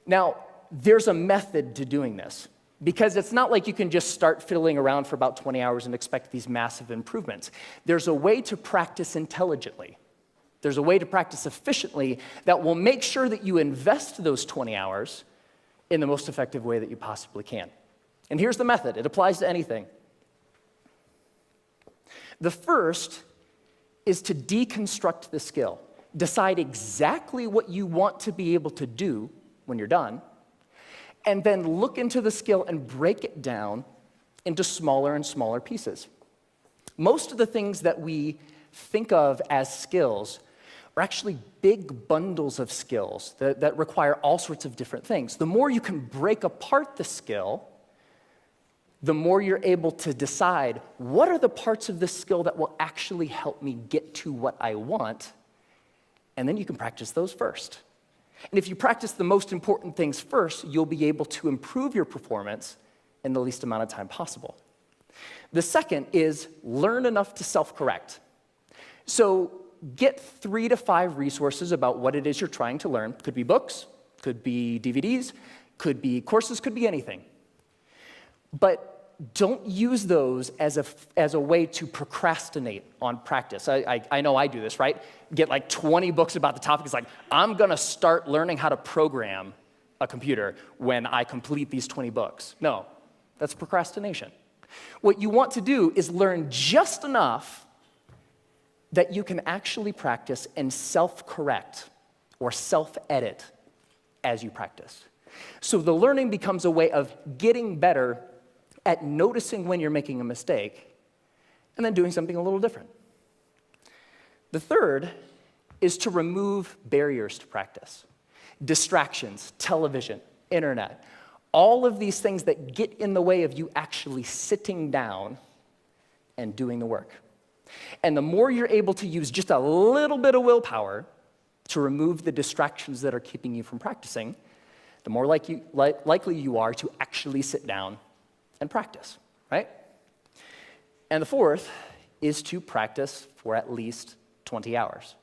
Now, there's a method to doing this, because it's not like you can just start fiddling around for about 20 hours and expect these massive improvements. There's a way to practice intelligently. There's a way to practice efficiently that will make sure that you invest those 20 hours in the most effective way that you possibly can. And here's the method. It applies to anything. The first is to deconstruct the skill. Decide exactly what you want to be able to do when you're done, and then look into the skill and break it down into smaller and smaller pieces. Most of the things that we think of as skills are actually big bundles of skills that require all sorts of different things. The more you can break apart the skill, the more you're able to decide what are the parts of this skill that will actually help me get to what I want, and then you can practice those first. And if you practice the most important things first, you'll be able to improve your performance in the least amount of time possible. The second is learn enough to self-correct. So get 3 to 5 resources about what it is you're trying to learn. Could be books, could be DVDs, could be courses, could be anything. But don't use those as a way to procrastinate on practice. I know I do this, right? Get like 20 books about the topic. It's like, I'm going to start learning how to program a computer when I complete these 20 books. No, that's procrastination. What you want to do is learn just enough that you can actually practice and self-correct or self-edit as you practice. So the learning becomes a way of getting better at noticing when you're making a mistake and then doing something a little different. The third is to remove barriers to practice. Distractions, television, internet, all of these things that get in the way of you actually sitting down and doing the work. And the more you're able to use just a little bit of willpower to remove the distractions that are keeping you from practicing, the more likely you are to actually sit down and practice, right? And the fourth is to practice for at least 20 hours.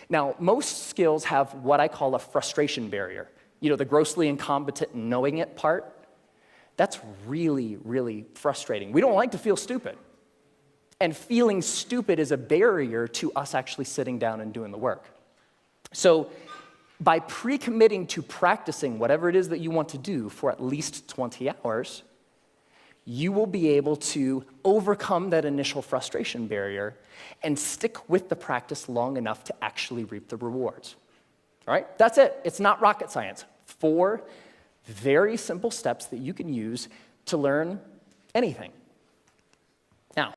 Now, most skills have what I call a frustration barrier. You know, the grossly incompetent knowing it part. That's really, really frustrating. We don't like to feel stupid. And feeling stupid is a barrier to us actually sitting down and doing the work. So by pre-committing to practicing whatever it is that you want to do for at least 20 hours, you will be able to overcome that initial frustration barrier and stick with the practice long enough to actually reap the rewards. All right? That's it. It's not rocket science. 4 very simple steps that you can use to learn anything.